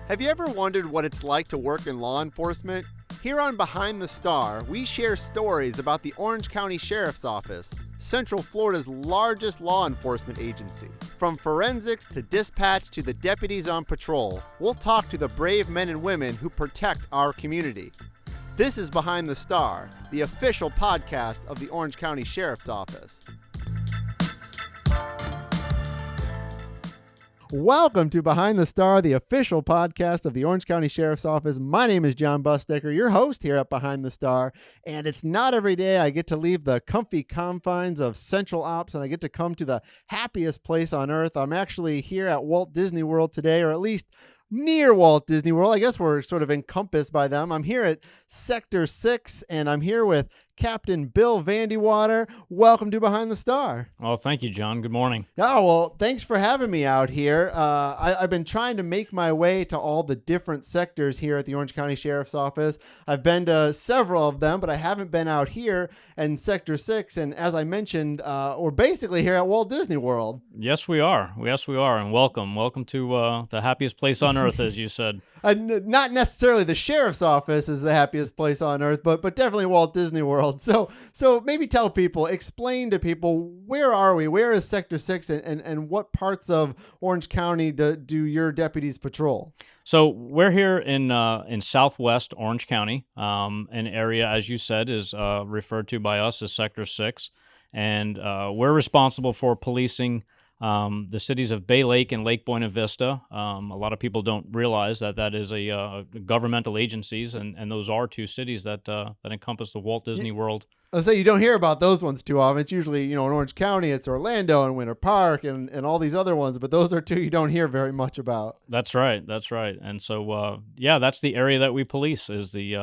Have you ever wondered what it's like to work in law enforcement? Here on Behind the Star, we share stories about the Orange County Sheriff's Office, Central Florida's largest law enforcement agency. From forensics to dispatch to the deputies on patrol, we'll talk to the brave men and women who protect our community. This is Behind the Star, the official podcast of the Orange County Sheriff's Office. Welcome to Behind the Star, the official podcast of the Orange County Sheriff's Office. My name is Jon Busdeker, your host here at Behind the Star, and it's not every day I get to leave the comfy confines of Central Ops and I get to come to the happiest place on earth. I'm actually here at Walt Disney World today, or at least near Walt Disney World. I guess we're sort of encompassed by them. I'm here at Sector 6, and I'm here with Captain Bill Vandewater. Welcome to Behind the Star. Oh, thank you, John. Good morning. Oh, well, thanks for having me out here. I've been trying to make my way to all the different sectors here at the Orange County Sheriff's Office. I've been to several of them, but I haven't been out here in Sector 6. And as I mentioned, we're basically here at Walt Disney World. Yes, we are. Yes, we are. And welcome. Welcome to the happiest place on earth, as you said. Not necessarily the Sheriff's Office is the happiest place on earth, but definitely Walt Disney World. So maybe tell people, explain to people, where are we? Where is Sector 6 and what parts of Orange County do your deputies patrol? So we're here in southwest Orange County. An area, as you said, is referred to by us as Sector 6. And we're responsible for policing the cities of Bay Lake and Lake Buena Vista. A lot of people don't realize that is a governmental agencies, and those are two cities that encompass the Walt Disney World. I'll say you don't hear about those ones too often. It's usually, in Orange County, it's Orlando and Winter Park and all these other ones, but those are two you don't hear very much about. That's right. And so, that's the area that we police is the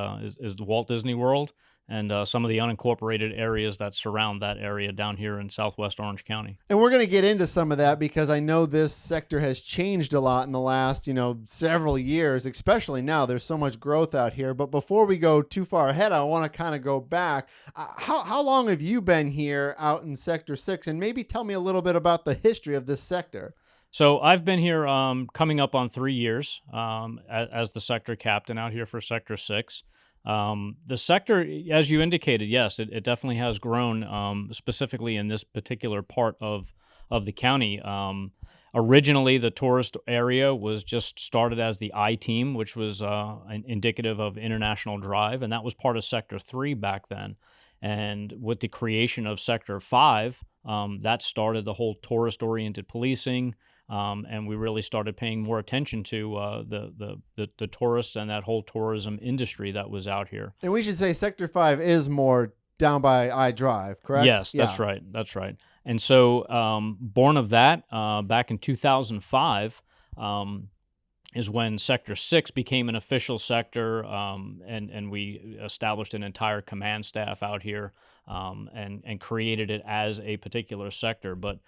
Walt Disney World and some of the unincorporated areas that surround that area down here in southwest Orange County. And we're going to get into some of that because I know this sector has changed a lot in the last, several years, especially now. There's so much growth out here. But before we go too far ahead, I want to kind of go back. How long have you been here out in Sector 6? And maybe tell me a little bit about the history of this sector. So I've been here coming up on 3 years as the sector captain out here for Sector 6. The sector, as you indicated, yes, it definitely has grown, specifically in this particular part of the county. Originally, the tourist area was just started as the I-Team, which was indicative of International Drive, and that was part of Sector 3 back then. And with the creation of Sector 5, that started the whole tourist-oriented policing. And we really started paying more attention to the tourists and that whole tourism industry that was out here. And we should say Sector 5 is more down by I-Drive, correct? Yes, that's right. That's right. And so born of that, back in 2005, is when Sector 6 became an official sector, and we established an entire command staff out here and created it as a particular sector. But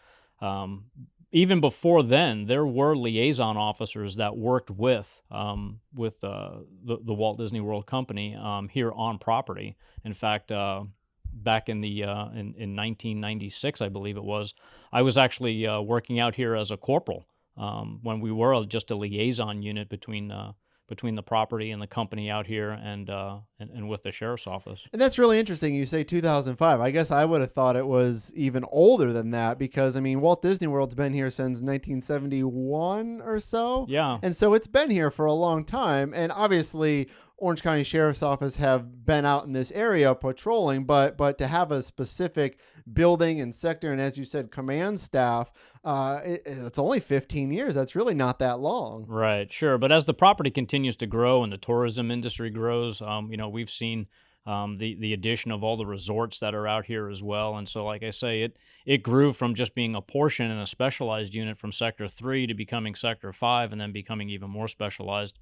even before then, there were liaison officers that worked with the Walt Disney World Company here on property. In fact, back in 1996, I believe it was, I was actually working out here as a corporal when we were just a liaison unit between the property and the company out here and with the sheriff's office. And that's really interesting. You say 2005. I guess I would have thought it was even older than that because, Walt Disney World's been here since 1971 or so. Yeah. And so it's been here for a long time. And obviously, Orange County Sheriff's Office have been out in this area patrolling, but to have a specific building and sector, and as you said, command staff, it's only 15 years. That's really not that long. Right, sure. But as the property continues to grow and the tourism industry grows, we've seen the addition of all the resorts that are out here as well. And so, like I say, it grew from just being a portion and a specialized unit from Sector 3 to becoming Sector 5 and then becoming even more specialized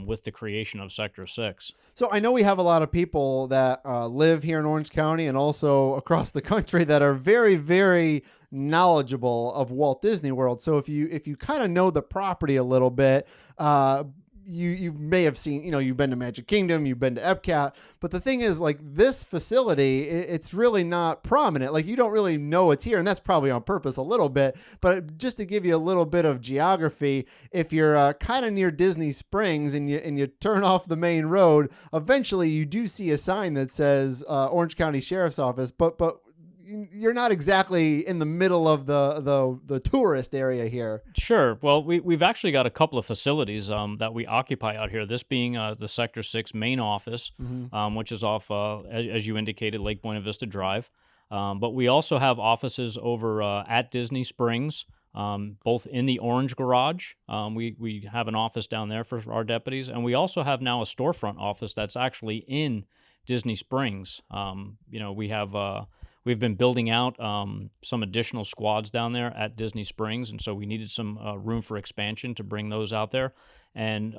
with the creation of Sector 6. So I know we have a lot of people that live here in Orange County and also across the country that are very, very knowledgeable of Walt Disney World. So if you kind of know the property a little bit, you may have seen, you've been to Magic Kingdom, you've been to Epcot, but the thing is, like, this facility, it's really not prominent. Like, you don't really know it's here, and that's probably on purpose a little bit. But just to give you a little bit of geography, if you're kind of near Disney Springs and you turn off the main road, eventually you do see a sign that says Orange County Sheriff's Office, but you're not exactly in the middle of the tourist area here. Sure. Well, we've actually got a couple of facilities that we occupy out here. This being the Sector 6 main office, which is off, as you indicated, Lake Buena Vista Drive. But we also have offices over at Disney Springs, both in the Orange Garage. We have an office down there for our deputies. And we also have now a storefront office that's actually in Disney Springs. We have... We've been building out some additional squads down there at Disney Springs, and so we needed some room for expansion to bring those out there. And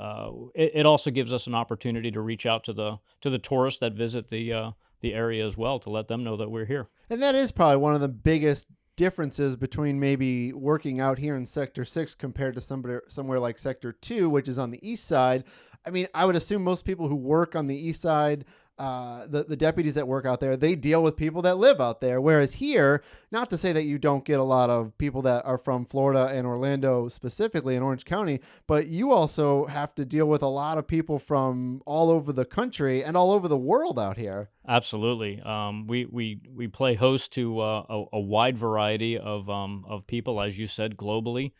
it also gives us an opportunity to reach out to the tourists that visit the area as well, to let them know that we're here. And that is probably one of the biggest differences between maybe working out here in Sector 6 compared to somewhere like Sector 2, which is on the east side. I mean, I would assume most people who work on the east side, the deputies that work out there, they deal with people that live out there. Whereas here, not to say that you don't get a lot of people that are from Florida and Orlando, specifically in Orange County, but you also have to deal with a lot of people from all over the country and all over the world out here. Absolutely. We play host to a wide variety of people, as you said, globally.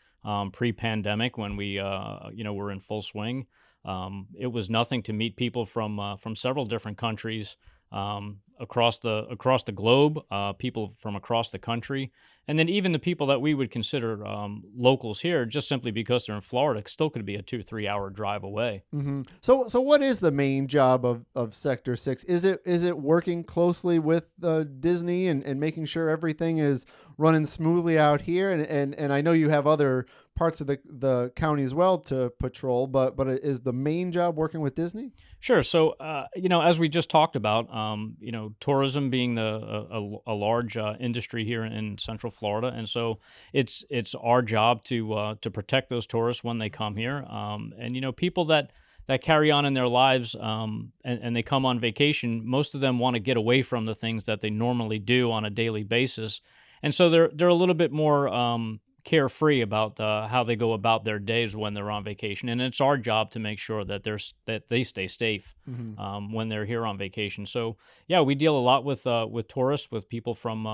Pre-pandemic, when we were in full swing. It was nothing to meet people from several different countries across the globe, people from across the country, and then even the people that we would consider locals here, just simply because they're in Florida, still could be a 2-3 hour drive away. Mm-hmm. So what is the main job of Sector 6? Is it working closely with Disney and making sure everything is running smoothly out here? And I know you have other parts of the county as well to patrol, but is the main job working with Disney? Sure. So, as we just talked about, tourism being a large industry here in Central Florida, and so it's our job to protect those tourists when they come here, and people that carry on in their lives, and they come on vacation. Most of them want to get away from the things that they normally do on a daily basis, and so they're a little bit more carefree about how they go about their days when they're on vacation, and it's our job to make sure that they stay safe when they're here on vacation. So yeah, we deal a lot with tourists, with people from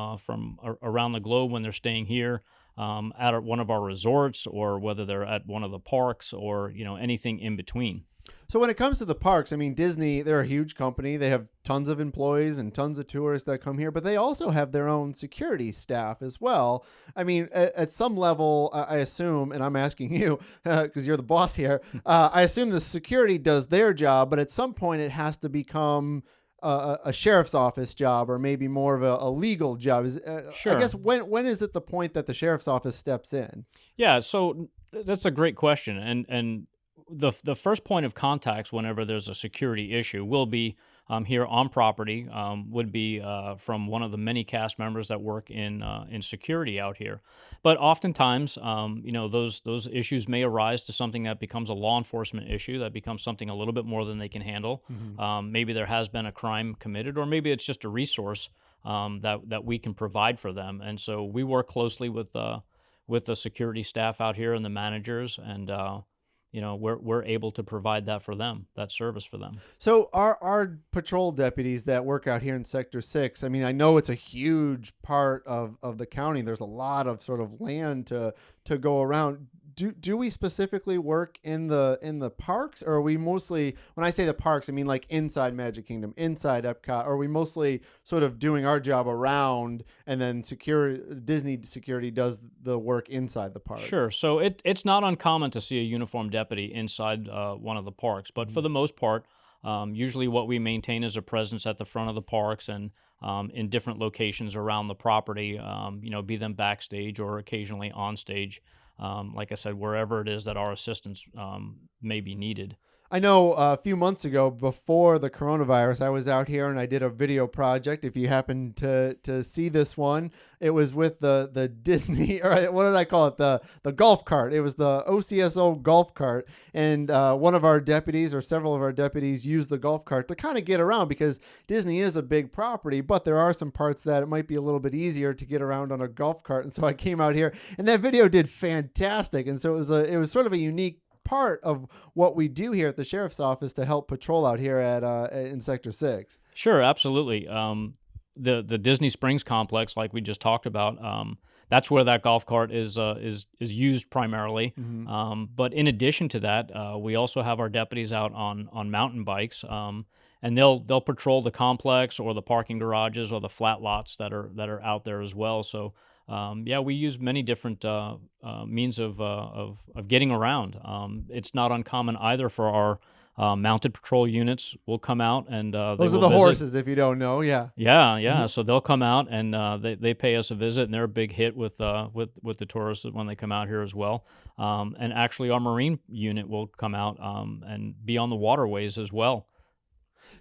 around the globe when they're staying here at one of our resorts, or whether they're at one of the parks, or anything in between. So when it comes to the parks, I mean, Disney, they're a huge company. They have tons of employees and tons of tourists that come here, but they also have their own security staff as well. I mean, at some level, I assume, and I'm asking you because you're the boss here, I assume the security does their job, but at some point it has to become a sheriff's office job, or maybe more of a legal job. Sure. I guess when is it the point that the sheriff's office steps in? Yeah, so that's a great question, and the first point of contacts whenever there's a security issue will be here on property, would be from one of the many cast members that work in security out here. But oftentimes, those issues may arise to something that becomes a law enforcement issue, that becomes something a little bit more than they can handle. Maybe there has been a crime committed, or maybe it's just a resource that we can provide for them. And so we work closely with the security staff out here and the managers, and we're able to provide that for them, that service for them. So our patrol deputies that work out here in Sector 6, I mean, I know it's a huge part of the county. There's a lot of sort of land to go around. Do we specifically work in the parks, or are we mostly, when I say the parks, I mean like inside Magic Kingdom, inside Epcot, or are we mostly sort of doing our job around, and then Disney security does the work inside the parks? Sure. So it's not uncommon to see a uniformed deputy inside one of the parks, but for the most part, usually what we maintain is a presence at the front of the parks and in different locations around the property, be them backstage or occasionally on stage. Like I said, wherever it is that our assistance may be needed. I know a few months ago, before the coronavirus, I was out here and I did a video project. If you happen to see this one, it was with the Disney, or what did I call it? The golf cart. It was the OCSO golf cart, and one of our deputies, or several of our deputies, used the golf cart to kind of get around, because Disney is a big property, but there are some parts that it might be a little bit easier to get around on a golf cart. And so I came out here, and that video did fantastic. And so it was sort of a unique part of what we do here at the sheriff's office to help patrol out here at in Sector 6. Sure, absolutely. The Disney Springs complex, like we just talked about, that's where that golf cart is used primarily. But in addition to that, we also have our deputies out on mountain bikes, and they'll patrol the complex or the parking garages or the flat lots that are out there as well. So yeah, we use many different means of getting around. It's not uncommon either for our mounted patrol units will come out, and Those are the horses, if you don't know. Yeah. Yeah. So they'll come out, and they pay us a visit, and they're a big hit with the tourists when they come out here as well. And actually, our marine unit will come out and be on the waterways as well.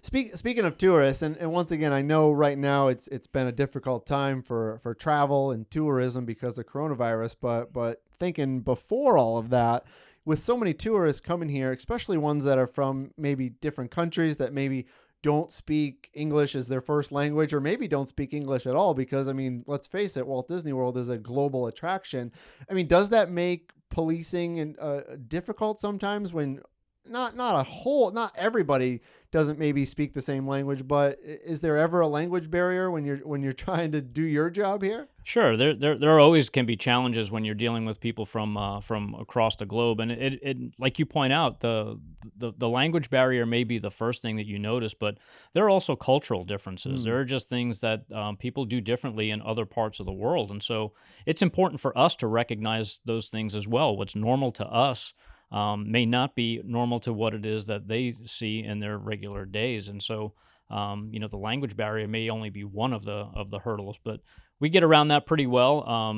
Speaking of tourists, and once again, I know right now it's been a difficult time for travel and tourism because of coronavirus, but thinking before all of that, with so many tourists coming here, especially ones that are from maybe different countries that maybe don't speak English as their first language, or maybe don't speak English at all, because, I mean, let's face it, Walt Disney World is a global attraction. I mean, does that make policing difficult sometimes when not everybody doesn't maybe speak the same language, but is there ever a language barrier when you're trying to do your job here? Sure, there always can be challenges when you're dealing with people from across the globe, and it like you point out, the language barrier may be the first thing that you notice, but there are also cultural differences. There are just things that people do differently in other parts of the world, and so it's important for us to recognize those things as well. What's normal to us may not be normal to what it is that they see in their regular days. And so, the language barrier may only be one of the hurdles, but we get around that pretty well.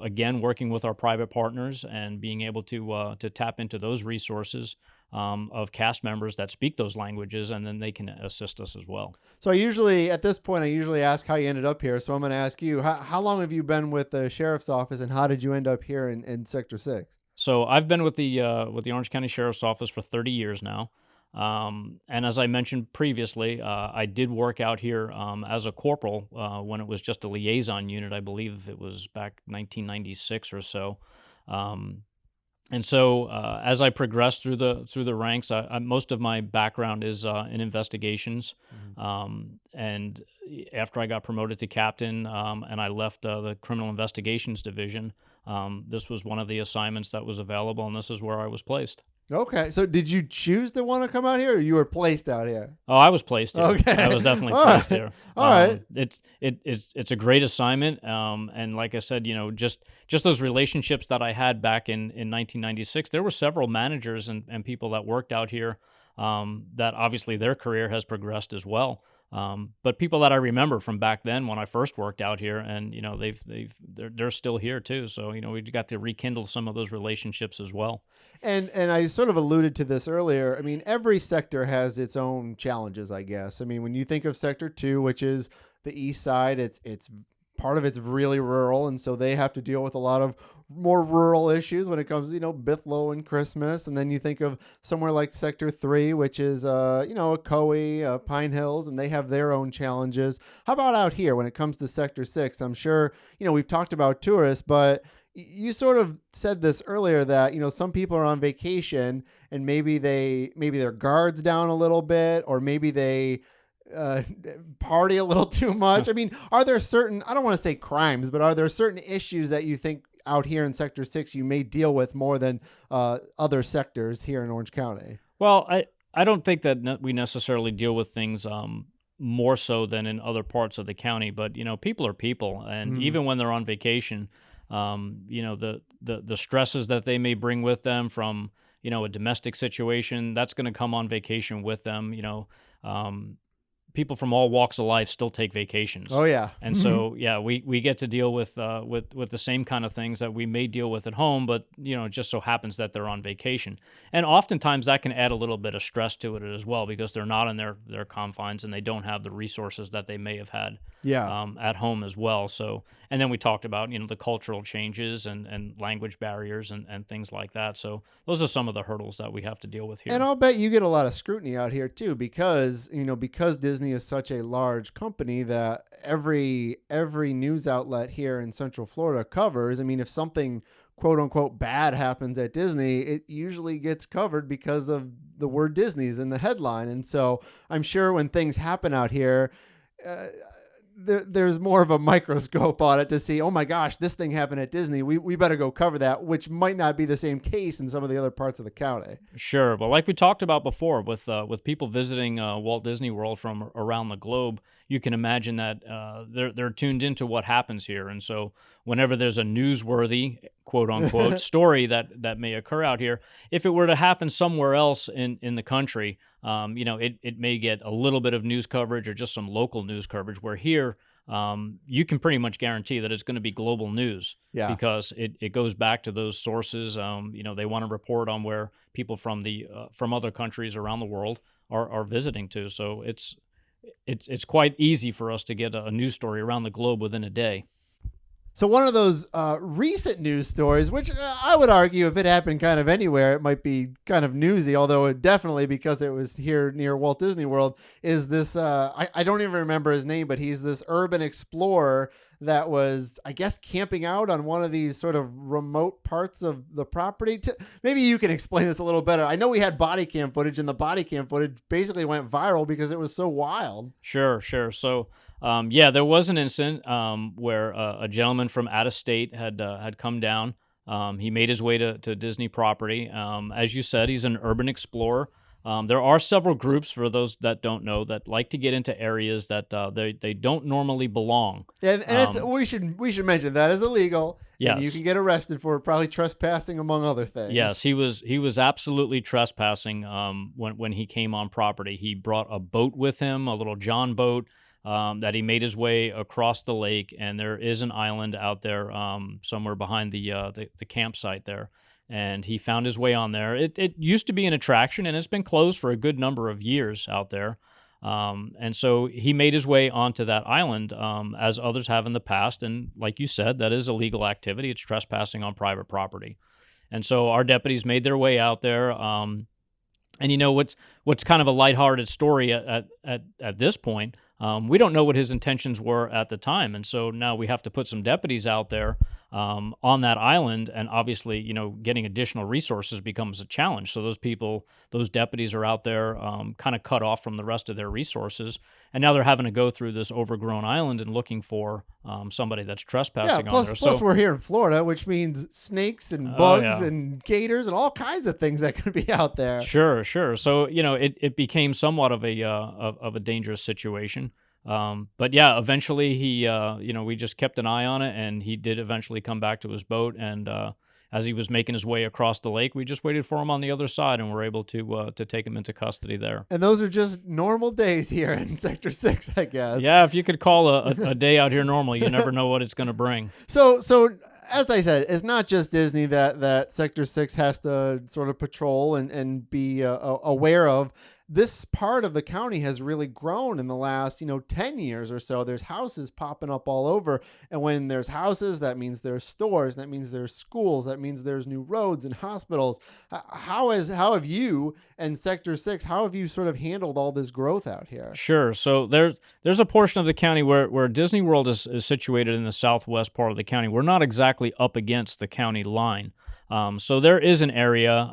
Again, working with our private partners and being able to tap into those resources of cast members that speak those languages, and then they can assist us as well. So at this point, I usually ask how you ended up here. So I'm going to ask you, how long have you been with the sheriff's office, and how did you end up here in Sector 6? So I've been with the Orange County Sheriff's Office for 30 years now, and as I mentioned previously, I did work out here as a corporal when it was just a liaison unit. I believe it was back 1996 or so, and so as I progressed through the ranks, most of my background is in investigations, and after I got promoted to captain and I left the Criminal Investigations Division. This was one of the assignments that was available, and this is where I was placed. Okay, so did you choose to want to come out here, or you were placed out here? Oh, I was placed here. Okay, I was definitely placed here. All right, it's a great assignment, and like I said, just those relationships that I had back in 1996. There were several managers and people that worked out here that obviously their career has progressed as well. But people that I remember from back then when I first worked out here, and they're still here too. So we got to rekindle some of those relationships as well. And I sort of alluded to this earlier. I mean, every sector has its own challenges, I guess. I mean, when you think of Sector 2, which is the east side, it's part of it's really rural, and so they have to deal with a lot of more rural issues when it comes to, Bithlo and Christmas. And then you think of somewhere like Sector 3, which is, Ocoee, Pine Hills, and they have their own challenges. How about out here when it comes to Sector 6? I'm sure, we've talked about tourists, but you sort of said this earlier that, some people are on vacation and maybe their guard's down a little bit, or maybe they party a little too much. I mean, are there certain, I don't want to say crimes, but are there certain issues that you think out here in Sector 6 you may deal with more than other sectors here in Orange County? Well, I don't think that we necessarily deal with things more so than in other parts of the county, but people are people, and even when they're on vacation, the stresses that they may bring with them from a domestic situation, that's going to come on vacation with them. people from all walks of life still take vacations. Oh yeah. And so, yeah, we get to deal with the same kind of things that we may deal with at home, but it just so happens that they're on vacation, and oftentimes that can add a little bit of stress to it as well because they're not in their confines and they don't have the resources that they may have had Yeah. at home as well. So, and then we talked about the cultural changes and language barriers and things like that. So those are some of the hurdles that we have to deal with here. And I'll bet you get a lot of scrutiny out here too, because because Disney is such a large company that every news outlet here in Central Florida covers. I mean, if something quote unquote bad happens at Disney, it usually gets covered because of the word Disney's in the headline. And so I'm sure when things happen out here, there's more of a microscope on it to see, oh my gosh, this thing happened at Disney. We better go cover that, which might not be the same case in some of the other parts of the county. Sure. But like we talked about before with people visiting Walt Disney World from around the globe, you can imagine that they're tuned into what happens here. And so whenever there's a newsworthy, quote unquote, story that may occur out here, if it were to happen somewhere else in the country, it may get a little bit of news coverage or just some local news coverage, where here you can pretty much guarantee that it's going to be global news. Yeah. Because it goes back to those sources. They want to report on where people from other countries around the world are visiting to. So it's quite easy for us to get a news story around the globe within a day. So one of those recent news stories, which I would argue if it happened kind of anywhere, it might be kind of newsy, although it definitely, because it was here near Walt Disney World, is this, I don't even remember his name, but he's this urban explorer that was, I guess, camping out on one of these sort of remote parts of the property. Maybe you can explain this a little better. I know we had body cam footage, and the body cam footage basically went viral because it was so wild. Sure. So, there was an incident where a gentleman from out of state had come down. He made his way to Disney property. As you said, he's an urban explorer. There are several groups, for those that don't know, that like to get into areas that they don't normally belong. And we should mention that is illegal. Yes. And you can get arrested for probably trespassing, among other things. Yes, he was absolutely trespassing when he came on property. He brought a boat with him, a little John boat, that he made his way across the lake, and there is an island out there somewhere behind the campsite there. And he found his way on there. It used to be an attraction, and it's been closed for a good number of years out there. And so he made his way onto that island, as others have in the past. And like you said, that is illegal activity. It's trespassing on private property. And so our deputies made their way out there. And what's kind of a lighthearted story at this point, we don't know what his intentions were at the time. And so now we have to put some deputies out there on that island, and obviously, getting additional resources becomes a challenge. So those deputies are out there kind of cut off from the rest of their resources, and now they're having to go through this overgrown island and looking for somebody that's trespassing on there. Plus we're here in Florida, which means snakes and bugs and gators and all kinds of things that can be out there. Sure. So, it became somewhat of a dangerous situation. But yeah, eventually he, we just kept an eye on it, and he did eventually come back to his boat. And as he was making his way across the lake, we just waited for him on the other side, and were able to take him into custody there. And those are just normal days here in Sector 6, I guess. Yeah, if you could call a day out here normal, you never know what it's going to bring. So as I said, it's not just Disney that Sector 6 has to sort of patrol and be aware of. This part of the county has really grown in the last, 10 years or so. There's houses popping up all over. And when there's houses, that means there's stores. That means there's schools. That means there's new roads and hospitals. How have you and Sector 6, how have you sort of handled all this growth out here? Sure. So there's a portion of the county where Disney World is situated in the southwest part of the county. We're not exactly up against the county line. So there is an area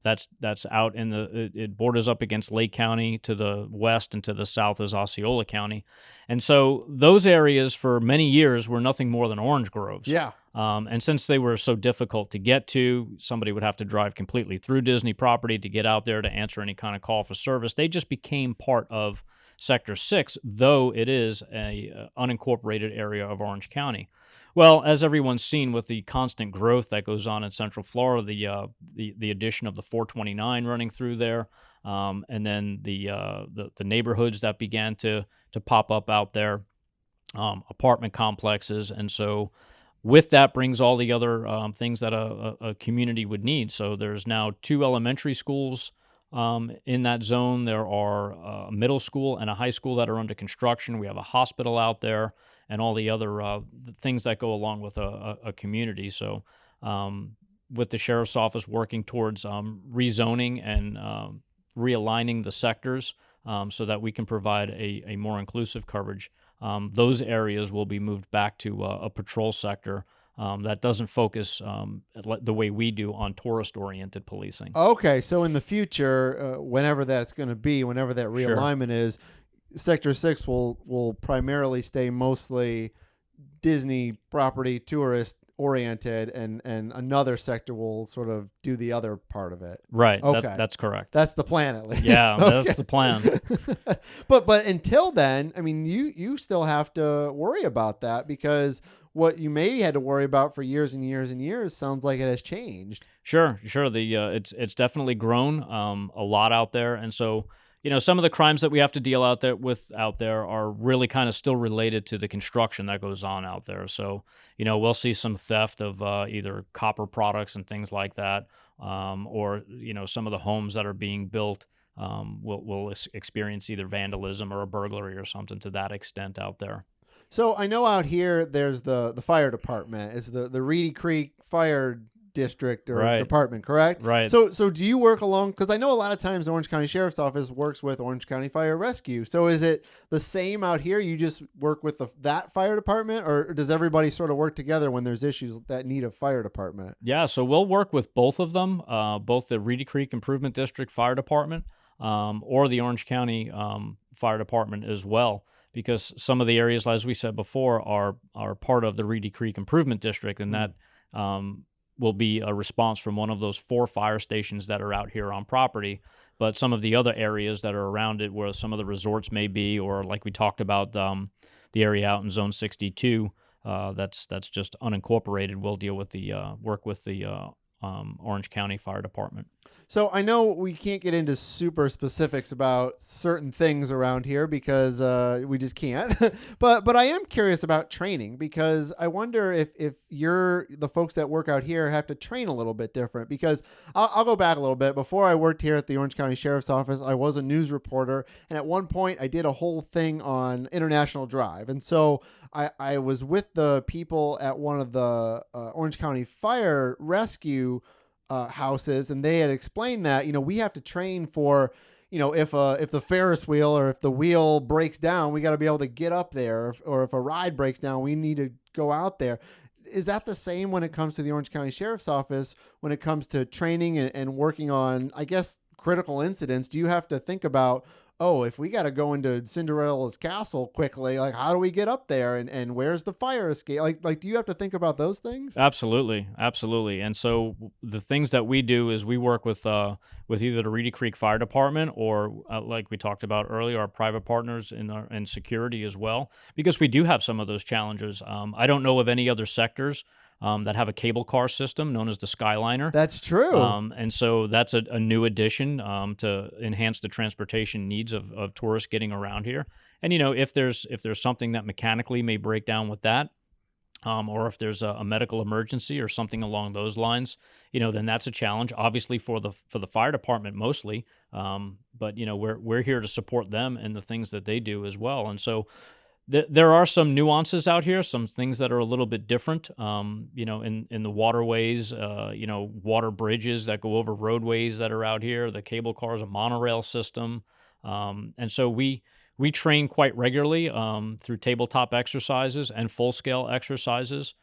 that's out it borders up against Lake County to the west, and to the south is Osceola County. And so those areas for many years were nothing more than orange groves. Yeah. And since they were so difficult to get to, somebody would have to drive completely through Disney property to get out there to answer any kind of call for service. They just became part of Sector 6, though it is a unincorporated area of Orange County. Well, as everyone's seen with the constant growth that goes on in Central Florida, the addition of the 429 running through there, and then the neighborhoods that began to pop up out there, apartment complexes, and so with that brings all the other things that a community would need. So there's now 2 elementary schools in that zone. There are a middle school and a high school that are under construction. We have a hospital out there, and all the other things that go along with a community. So with the sheriff's office working towards rezoning and realigning the sectors so that we can provide a more inclusive coverage. Those areas will be moved back to a patrol sector that doesn't focus the way we do on tourist-oriented policing. Okay, so in the future, whenever that's going to be, whenever that Sure. realignment is, Sector 6 will primarily stay mostly Disney property, tourist oriented, and another sector will sort of do the other part of it. Right. Okay. That's correct. That's the plan, at least. Yeah, Okay. that's the plan. But until then, I mean, you still have to worry about that, because what you maybe had to worry about for years and years and years sounds like it has changed. Sure. The it's definitely grown a lot out there, and so some of the crimes that we have to deal out there are really kind of still related to the construction that goes on out there. So we'll see some theft of either copper products and things like that, or some of the homes that are being built will experience either vandalism or a burglary or something to that extent out there. So I know out here there's the fire department. It's the Reedy Creek Fire District or Right. department, correct? Right. So do you work along? Because I know a lot of times the Orange County Sheriff's Office works with Orange County Fire Rescue. So is it the same out here? You just work with that fire department, or does everybody sort of work together when there's issues that need a fire department? Yeah, so we'll work with both of them, both the Reedy Creek Improvement District Fire Department or the Orange County Fire Department as well, because some of the areas, as we said before, are part of the Reedy Creek Improvement District, and that will be a response from one of those 4 fire stations that are out here on property. But some of the other areas that are around it, where some of the resorts may be, or like we talked about, the area out in Zone 62, that's just unincorporated, we'll deal with work with the Orange County Fire Department. So I know we can't get into super specifics about certain things around here because we just can't. but I am curious about training, because I wonder if the folks that work out here have to train a little bit different. Because I'll go back a little bit. Before I worked here at the Orange County Sheriff's Office, I was a news reporter, and at one point I did a whole thing on International Drive, and so I was with the people at one of the Orange County Fire Rescue houses, and they had explained that we have to train for if the Ferris wheel or if the wheel breaks down, we got to be able to get up there, or if a ride breaks down, we need to go out there. Is that the same when it comes to the Orange County Sheriff's Office, when it comes to training and working on, I guess, critical incidents? Do you have to think about, oh, if we got to go into Cinderella's castle quickly, like how do we get up there, and where's the fire escape? Like do you have to think about those things? Absolutely. And so the things that we do is we work with either the Reedy Creek Fire Department or, like we talked about earlier, our private partners in security as well, because we do have some of those challenges. I don't know of any other sectors that have a cable car system known as the Skyliner. That's true. And so that's a new addition to enhance the transportation needs of tourists getting around here. And if there's something that mechanically may break down with that, or if there's a medical emergency or something along those lines, then that's a challenge, obviously for the fire department mostly. But we're here to support them and the things that they do as well. And so there are some nuances out here, some things that are a little bit different, in the waterways, water bridges that go over roadways that are out here, the cable cars, a monorail system. And so we train quite regularly through tabletop exercises and full-scale exercises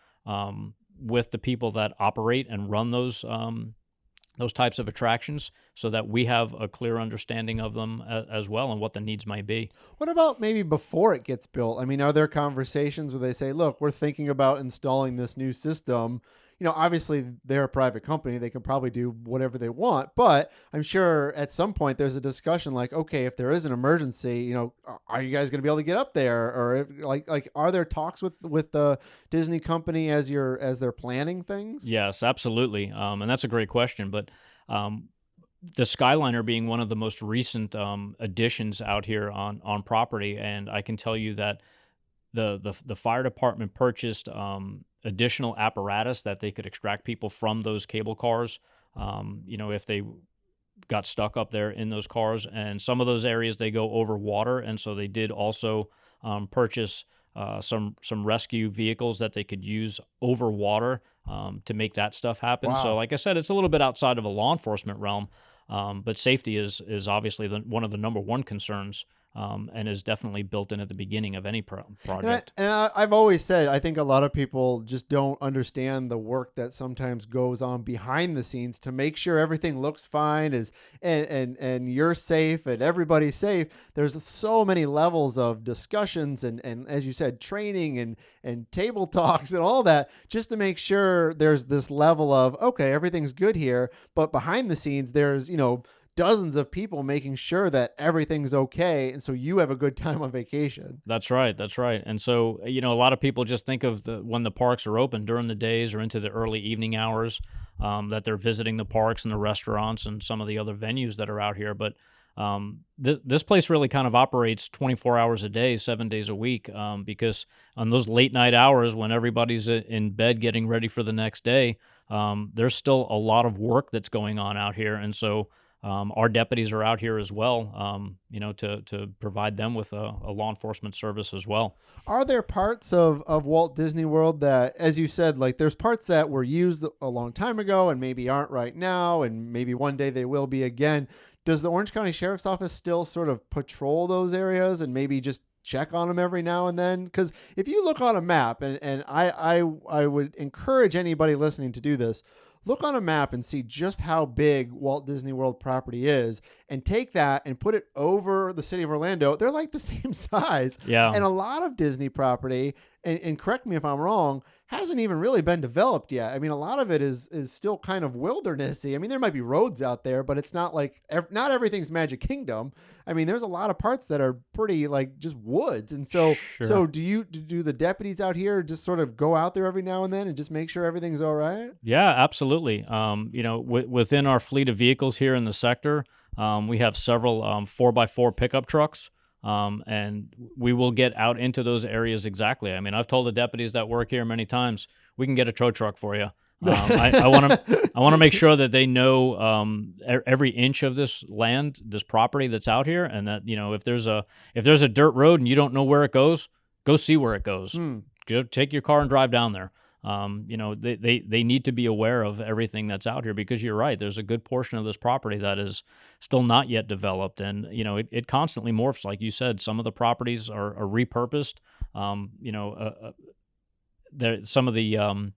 with the people that operate and run those types of attractions, so that we have a clear understanding of them as well and what the needs might be. What about maybe before it gets built? I mean, are there conversations where they say, look, we're thinking about installing this new system? Obviously they're a private company. They can probably do whatever they want, but I'm sure at some point there's a discussion like, okay, if there is an emergency, are you guys going to be able to get up there? Or if, are there talks with the Disney company as they're planning things? Yes, absolutely. And that's a great question. But the Skyliner being one of the most recent additions out here on property, and I can tell you that the fire department purchased additional apparatus that they could extract people from those cable cars. If they got stuck up there in those cars, and some of those areas they go over water, and so they did also purchase some rescue vehicles that they could use over water to make that stuff happen. So, Wow. like I said, it's a little bit outside of a law enforcement realm, but safety is obviously one of the number one concerns. And is definitely built in at the beginning of any project. I've always said, I think a lot of people just don't understand the work that sometimes goes on behind the scenes to make sure everything looks fine and you're safe and everybody's safe. There's so many levels of discussions and as you said, training and table talks and all that just to make sure there's this level of, okay, everything's good here. But behind the scenes, there's, dozens of people making sure that everything's okay, and so you have a good time on vacation. That's right. That's right. And so, a lot of people just think of when the parks are open during the days or into the early evening hours, that they're visiting the parks and the restaurants and some of the other venues that are out here. But this place really kind of operates 24 hours a day, 7 days a week, because on those late night hours when everybody's in bed getting ready for the next day, there's still a lot of work that's going on out here. And so, our deputies are out here as well, to provide them with a law enforcement service as well. Are there parts of Walt Disney World that, as you said, like there's parts that were used a long time ago and maybe aren't right now, and maybe one day they will be again? Does the Orange County Sheriff's Office still sort of patrol those areas and maybe just check on them every now and then? Because if you look on a map, and I would encourage anybody listening to do this, look on a map and see just how big Walt Disney World property is and take that and put it over the city of Orlando. They're like the same size. Yeah. And a lot of Disney property, and correct me if I'm wrong, hasn't even really been developed yet. I mean, a lot of it is still kind of wildernessy. I mean, there might be roads out there, but it's not like, not everything's Magic Kingdom. I mean, there's a lot of parts that are pretty like just woods. And so, Sure. so do the deputies out here just sort of go out there every now and then and just make sure everything's all right? Yeah, absolutely. Within our fleet of vehicles here in the sector, we have several 4x4 pickup trucks. And we will get out into those areas exactly. I mean, I've told the deputies that work here many times, we can get a tow truck for you. I want to make sure that they know every inch of this land, this property that's out here, and that if there's a dirt road and you don't know where it goes, go see where it goes. Go take your car and drive down there. They need to be aware of everything that's out here, because you're right. There's a good portion of this property that is still not yet developed, and it constantly morphs. Like you said, some of the properties are repurposed. Some of the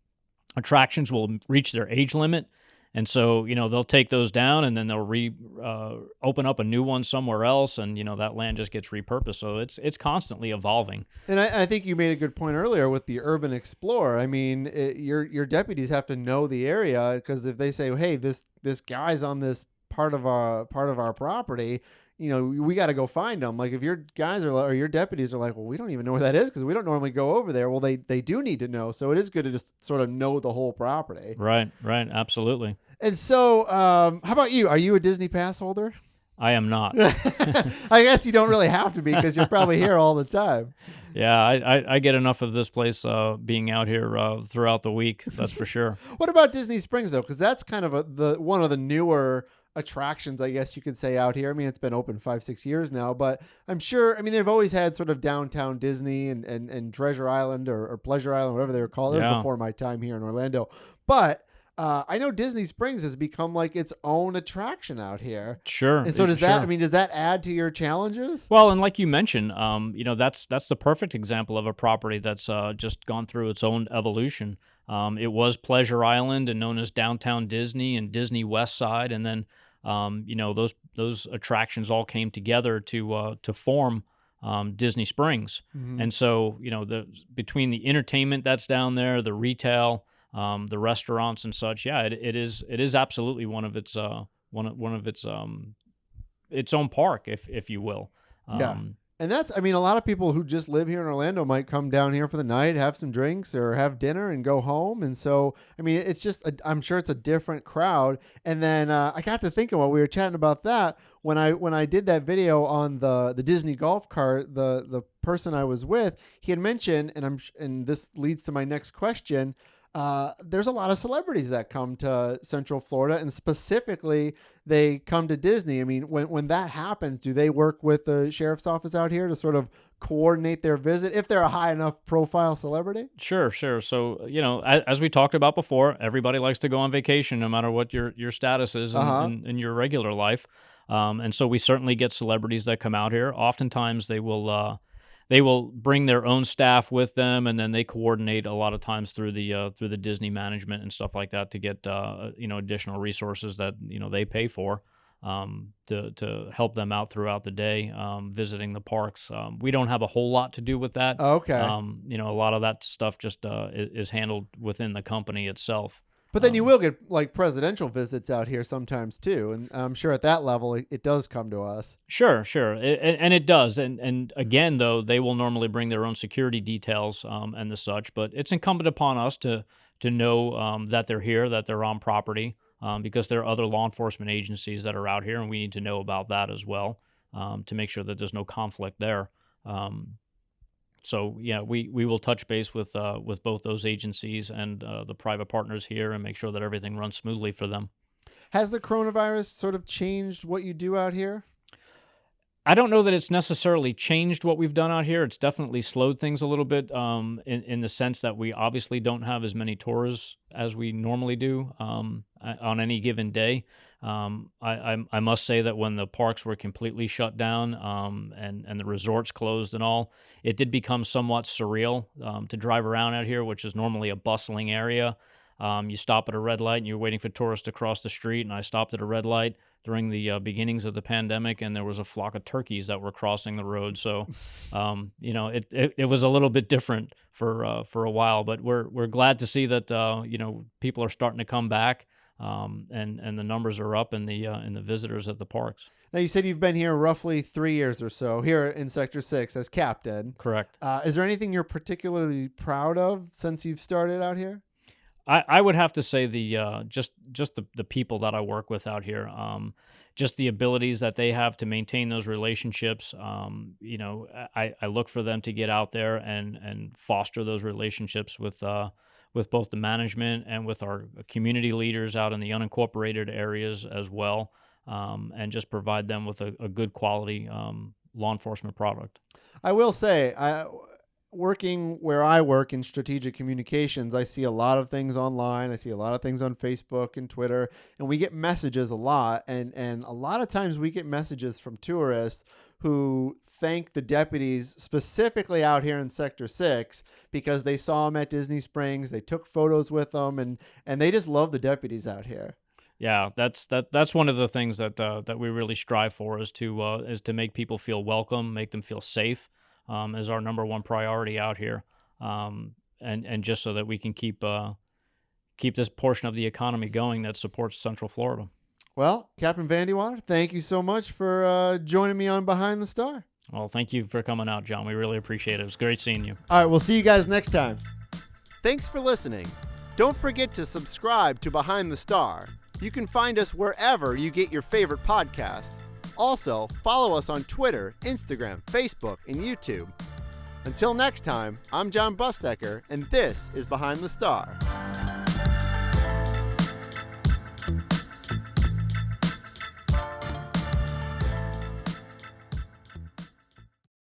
attractions will reach their age limit, and so they'll take those down, and then they'll open up a new one somewhere else, and that land just gets repurposed. So it's constantly evolving. And I think you made a good point earlier with the urban explorer. I mean, your deputies have to know the area, because if they say, "Hey, this guy's on this part of our property," we got to go find them. Like if your guys or your deputies are like, "Well, we don't even know where that is because we don't normally go over there." Well, they do need to know. So it is good to just sort of know the whole property. Right, absolutely. And so, how about you? Are you a Disney Pass holder? I am not. I guess you don't really have to be, because you're probably here all the time. Yeah, I get enough of this place being out here throughout the week. That's for sure. What about Disney Springs though? Because that's kind of one of the newer attractions, I guess you could say, out here. I mean, it's been open 5-6 years now, but I'm sure, I mean, they've always had sort of downtown Disney and Treasure Island or Pleasure Island, whatever they were called. It was before my time here in Orlando. But I know Disney Springs has become like its own attraction out here. Sure. And so does that add to your challenges? Well, and like you mentioned, that's the perfect example of a property that's just gone through its own evolution. It was Pleasure Island and known as Downtown Disney and Disney West Side, and then those attractions all came together to form Disney Springs. Mm-hmm. And so between the entertainment that's down there, the retail, the restaurants and such, it is absolutely one of its its own park, if you will. And that's, I mean, a lot of people who just live here in Orlando might come down here for the night, have some drinks or have dinner and go home. And so, I mean, it's just, I'm sure it's a different crowd. And then I got to thinking while we were chatting about that, when I did that video on the Disney golf cart, the person I was with, he had mentioned, and this leads to my next question. There's a lot of celebrities that come to Central Florida, and specifically they come to Disney. I mean, when that happens, do they work with the sheriff's office out here to sort of coordinate their visit if they're a high enough profile celebrity? Sure, sure. So, as we talked about before, everybody likes to go on vacation no matter what your status is in your regular life. And so we certainly get celebrities that come out here. Oftentimes they will bring their own staff with them, and then they coordinate a lot of times through the Disney management and stuff like that to get additional resources that they pay for to help them out throughout the day visiting the parks. We don't have a whole lot to do with that. Okay. A lot of that stuff just is handled within the company itself. But then you will get like presidential visits out here sometimes too, and I'm sure at that level it does come to us. Sure, and it does. And again, though, they will normally bring their own security details and the such. But it's incumbent upon us to know that they're here, that they're on property, because there are other law enforcement agencies that are out here, and we need to know about that as well to make sure that there's no conflict there. So yeah, we will touch base with both those agencies and the private partners here and make sure that everything runs smoothly for them. Has the coronavirus sort of changed what you do out here? I don't know that it's necessarily changed what we've done out here. It's definitely slowed things a little bit in the sense that we obviously don't have as many tourists as we normally do on any given day. I must say that when the parks were completely shut down and the resorts closed and all, it did become somewhat surreal to drive around out here, which is normally a bustling area. You stop at a red light and you're waiting for tourists to cross the street, and I stopped at a red light during the beginnings of the pandemic, and there was a flock of turkeys that were crossing the road. So, it was a little bit different for a while, but we're glad to see that people are starting to come back, and the numbers are up in the visitors at the parks. Now, you said you've been here roughly 3 years or so here in Sector 6 as captain. Correct. Is there anything you're particularly proud of since you've started out here? I would have to say just the people that I work with out here, just the abilities that they have to maintain those relationships. I look for them to get out there and foster those relationships with both the management and with our community leaders out in the unincorporated areas as well, and just provide them with a good quality law enforcement product. I will say, working where I work in strategic communications, I see a lot of things online. I see a lot of things on Facebook and Twitter, and we get messages a lot. And a lot of times we get messages from tourists who thank the deputies specifically out here in Sector 6 because they saw them at Disney Springs. They took photos with them, and they just love the deputies out here. Yeah, that's one of the things that we really strive for is to make people feel welcome, make them feel safe. Is our number one priority out here, and just so that we can keep this portion of the economy going that supports Central Florida. Well, Captain Vandewater, thank you so much for joining me on Behind the Star. Well, thank you for coming out, John. We really appreciate it. It was great seeing you. All right, we'll see you guys next time. Thanks for listening. Don't forget to subscribe to Behind the Star. You can find us wherever you get your favorite podcasts. Also, follow us on Twitter, Instagram, Facebook, and YouTube. Until next time, I'm Jon Busdeker, and this is Behind the Star.